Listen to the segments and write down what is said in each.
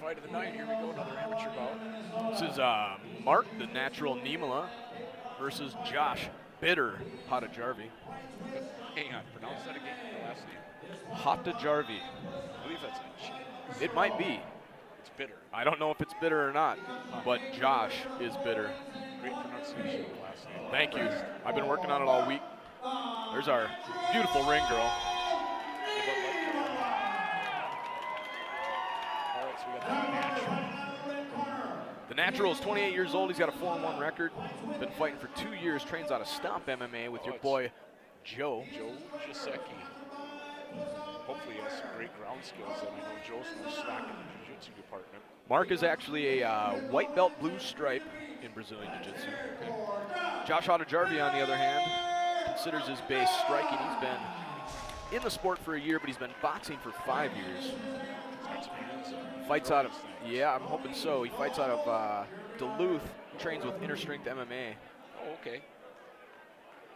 fight of the night. Here we go, another amateur bout. This is Mark, the natural Niemela, versus Josh Bitter Hautajarvi. Hang on, pronounce that again, the last name. Hautajarvi. I believe that's a G. It might be. It's bitter. I don't know if it's bitter or not, but Josh is bitter. Great pronunciation of the last name. Thank you. I've been working on it all week. There's our beautiful ring girl. All right, so we got the natural. The natural is 28 years old. He's got a 4-1 record. Been fighting for 2 years. Trains out of Stomp MMA with your boy, Joe. Joe Giuseppe. Hopefully he has some great ground skills, and I know Joe's no slack in the jiu-jitsu department. Mark is actually a white belt blue stripe in Brazilian Jiu-Jitsu. Okay. Josh Hautajarvi, on the other hand, considers his base striking. He's been in the sport for a year, but he's been boxing for 5 years. Fights out of, yeah, I'm hoping so. He fights out of Duluth, trains with Inner Strength MMA. Oh, okay.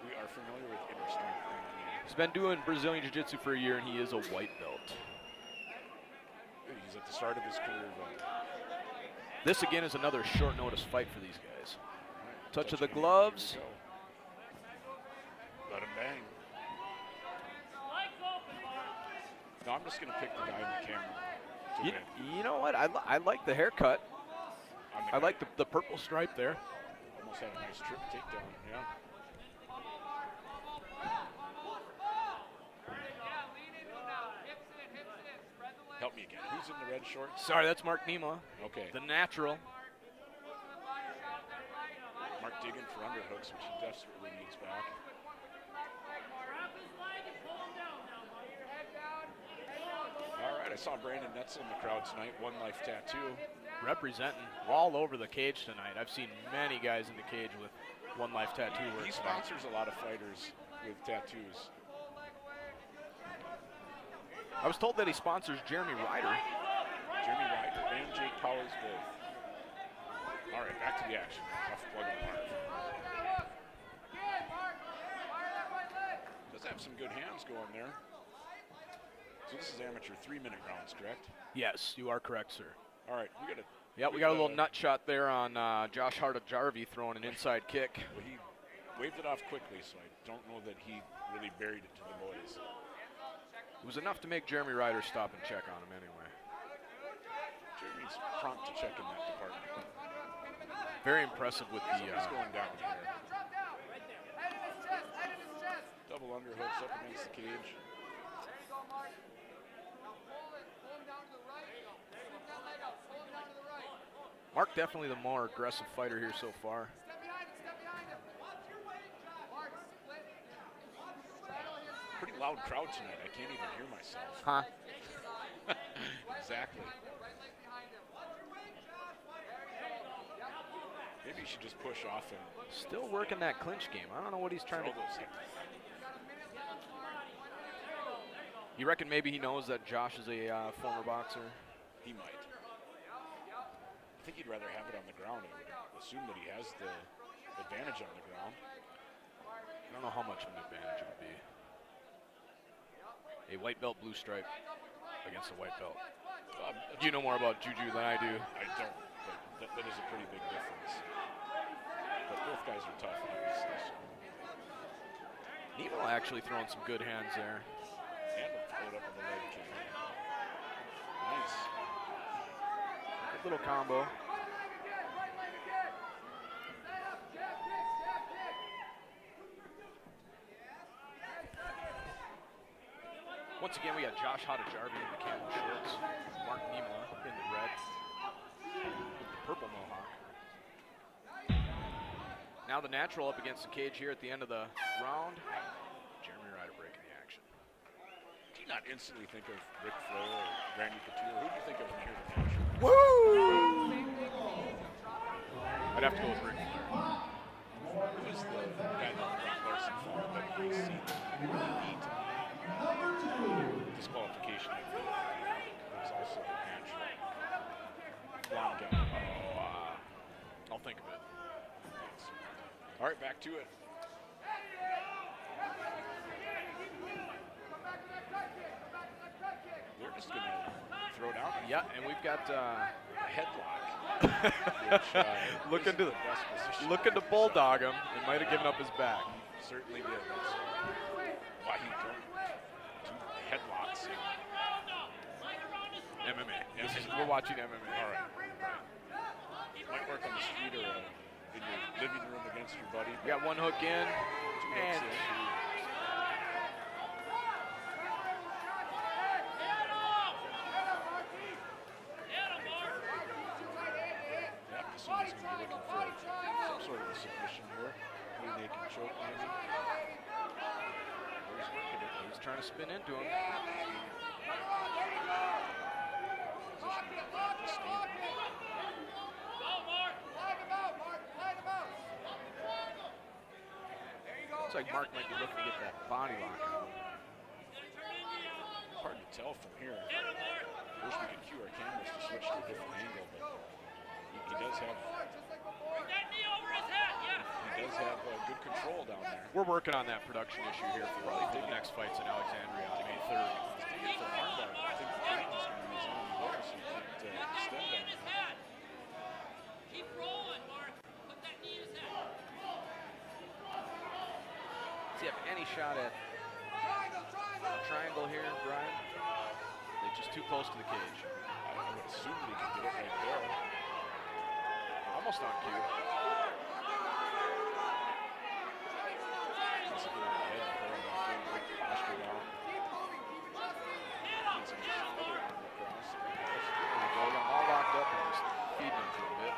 We are familiar with Inner Strength MMA. He's been doing Brazilian Jiu-Jitsu for a year, and he is a white belt. He's at the start of his career, though. This, again, is another short notice fight for these guys. Touch of the gloves. Let him bang. No, I'm just going to pick the guy in the camera. You know what? I like the haircut. I like the purple stripe there. Almost had a nice trip takedown, yeah. Help me again. Who's in the red shorts? Sorry, that's Mark Niemela. Okay. The natural. Mark digging for underhooks, which he desperately needs back. All right, I saw Brandon Netzel in the crowd tonight, One Life Tattoo. Representing all over the cage tonight. I've seen many guys in the cage with One Life Tattoo work. He sponsors a lot of fighters with tattoos. I was told that he sponsors Jeremy Ryder. Jeremy Ryder and Jake Powers both. All right, back to the action. Tough plug in Mark. Does have some good hands going there. So this is amateur 3-minute rounds, correct? Yes, you are correct, sir. All right, we got a. Yeah, we got a little nut shot there on Josh Hautajarvi throwing an inside kick. Well, he waved it off quickly, so I don't know that he really buried it to the boys. It was enough to make Jeremy Ryder stop and check on him anyway. Jeremy's prompt to check in that department. Very impressive with the. He's going down here. Double underhooks up against the cage. Mark definitely the more aggressive fighter here so far. Pretty loud crowd tonight. I can't even hear myself. Huh? Exactly. Maybe you should just push off and still working that clinch game. I don't know what he's trying to do. You reckon maybe he knows that Josh is a former boxer? He might. I think he'd rather have it on the ground. I would assume that he has the advantage on the ground. I don't know how much of an advantage it would be. A white belt blue stripe against a white belt. You know more about Juju than I do. I don't, but that is a pretty big difference. But both guys are tough, obviously. So. Niemela actually throwing some good hands there. And a float up of the leg kick. Nice. Good little combo. Once again, we got Josh Hautajarvi in the camo shorts, Mark Niemela in the red, with the purple mohawk. Now the natural up against the cage here at the end of the round. Jeremy Ryder breaking the action. Do you not instantly think of Ric Flair or Randy Couture? Who do you think of when you hear the natural? Woo! I'd have to go with Ric Flair. Who was the guy that Brock Larson fought that we see beat? Disqualification. It was also the natural. Blonde guy. Oh, I'll think of it. All right, back to it. They're just going to throw down Yeah, and we've got a headlock. Which, looking to bulldog him, and might have given up his back. He certainly did. That's why he took 2 headlocks. MMA. Yes, we're watching MMA. All right. Might work on the street or in your living room against your buddy. You got 1 hook in. 2 hooks in. He's going to be looking for some sort of a submission here. Maybe they can choke maybe. He's working it. He's trying to spin into him. Looks like Mark might be looking to get that body lock out. Hard to tell from here. Wish we could cue our cameras to switch to a different angle, but he does have good control down there. We're working on that production issue here for the next fights in Alexandria on May 3rd. It's an armbar. I think the cage is going to be his own there, so you can't extend on it. Keep rolling, Mark. Put that knee in his head. Does he have any shot at triangle here, Brian? They're just too close to the cage. I would assume that he could get it right there. Almost on cue. All locked up and just feeding him for a bit.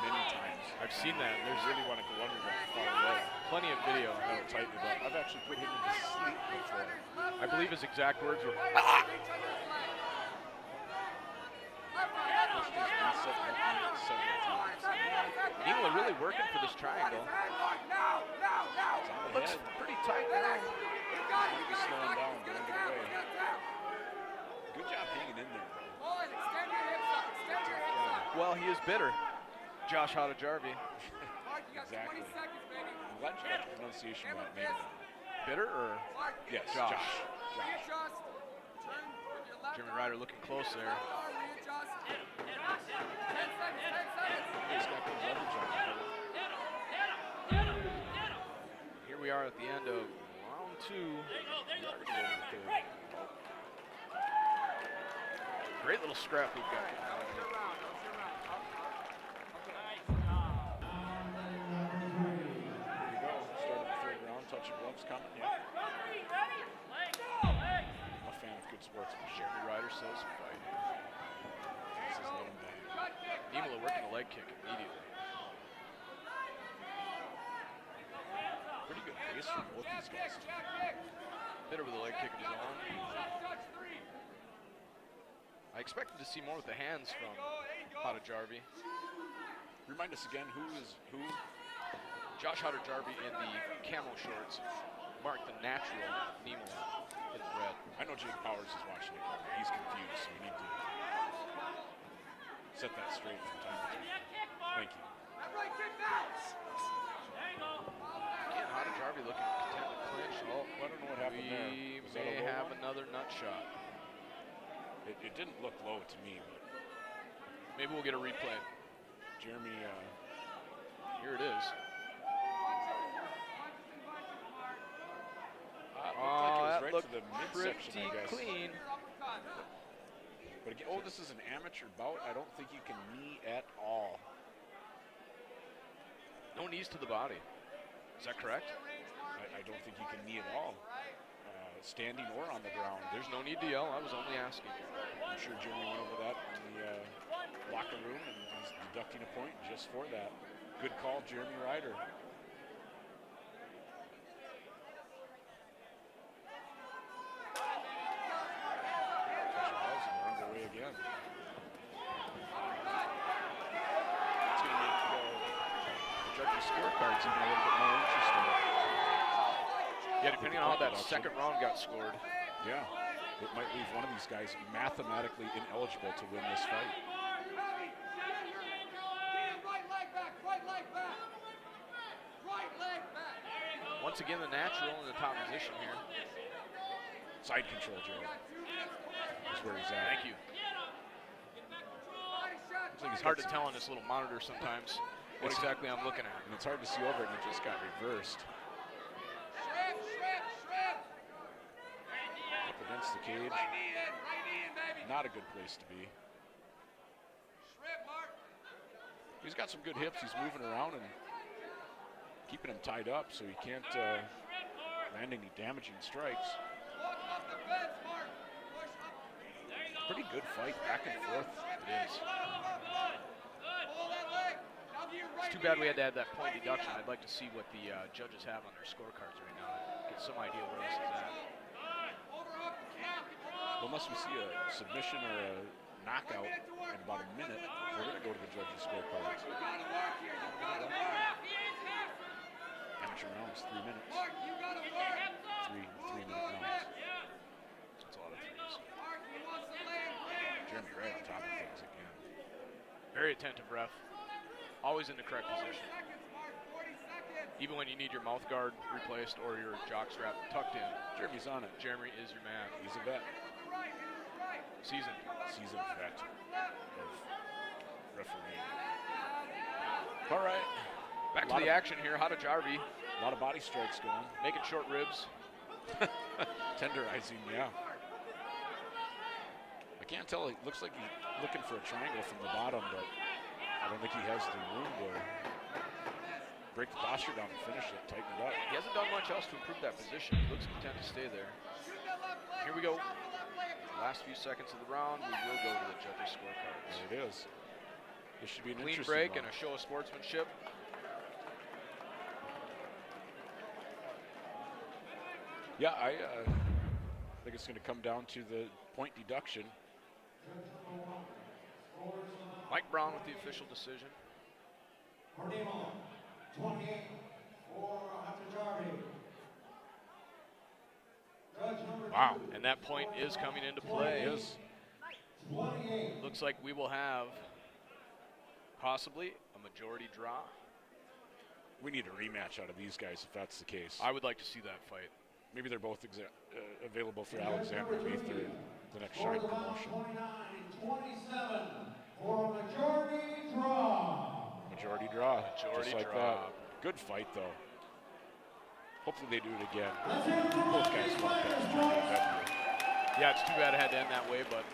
Many times. I've seen that. There's really want to go under that far away. Plenty of video. That'll tighten it up. I've actually put him to sleep before. I believe his exact words were, Niemela really working for this triangle. Looks pretty tight now. Maybe slowing down, going to way. Good job hanging in there, though. Well, he is bitter. Josh Hautajarvi. Exactly. I'm glad you got the pronunciation right, maybe. Bitter or? Yes, Josh. German rider looking close there. He's got good leverage on it. Here we are at the end of round 2. Great little scrap we've got. Gloves coming, yeah. I'm a fan of good sportsmanship. Jeremy Ryder says fight. This is let him down. Niemela working a leg kick immediately. Pretty good pace from both these guys. Bitter with a leg kick of his own. I expected to see more with the hands from Hautajarvi. Remind us again, who is who? Josh Hautajarvi in the camo shorts. Mark the natural Niemela in the red. I know Jake Powers is watching it. He's confused, so we need to set that straight from time to time. Thank you. Again, Hautajarvi looking content to clinch. Oh, I don't know what happened there. We may have another nut shot. It didn't look low to me, but maybe we'll get a replay. Jeremy, here it is. That looked to the midsection, I guess. Clean. But again, this is an amateur bout. I don't think you can knee at all. No knees to the body. Is that correct? I don't think you can knee at all, standing or on the ground. There's no need to yell. I was only asking. I'm sure Jeremy went over that in the locker room, and he's deducting a point just for that. Good call, Jeremy Ryder. Again. It's going to make the judges' scorecards even a little bit more interesting. Yeah, depending on how that second round got scored. Yeah, it might leave one of these guys mathematically ineligible to win this fight. Once again, the natural in the top position here. Side control, Joe. Is where he's at. Thank you. Looks like It's hard to tell on this little monitor sometimes what exactly I'm looking at. And it's hard to see over it, and it just got reversed. Up against the cage. Not a good place to be. He's got some good hips. He's moving around and keeping him tied up so he can't land any damaging strikes. Pretty good fight, back and forth. It is. It's too bad we had to add that point deduction. I'd like to see what the judges have on their scorecards right now. Get some idea where this is at. Well, unless we see a submission or a knockout in about a minute, we're going to go to the judges' scorecards. Amateur rounds, 3 minutes. Three-minute rounds. That's a lot of threes. Jeremy right on top of things again. Very attentive ref. Always in the correct position. Even when you need your mouth guard replaced or your jock strap tucked in. Jeremy's on it. Jeremy is your man. He's a vet. Seasoned vet of refereeing. All right. Back to the action here. Hautajarvi A lot of body strikes going. making short ribs. Tenderizing, yeah. I can't tell. It looks like he's looking for a triangle from the bottom, but I don't think he has the room to break the posture down and finish it, tighten it up. He hasn't done much else to improve that position. He looks content to stay there. Here we go. Last few seconds of the round, we will go to the judges' scorecards. There it is. This should be an Clean interesting break one. and a show of sportsmanship. Yeah, I think it's going to come down to the point deduction. Mike Brown with the official decision. Niemela, 28 for Hautajarvi. Judge number Wow. And that point is coming into play. It is. 28. Looks like we will have possibly a majority draw. We need a rematch out of these guys if that's the case. I would like to see that fight. Maybe they're both available for Alexander May 3rd, the next Shine promotion. 29-27 for a majority draw. Majority draw. Majority just like draw. that. Good fight, though. Hopefully they do it again. Let's hear it from Both both guys these want fighters, that. boys. Yeah, it's too bad it had to end that way, but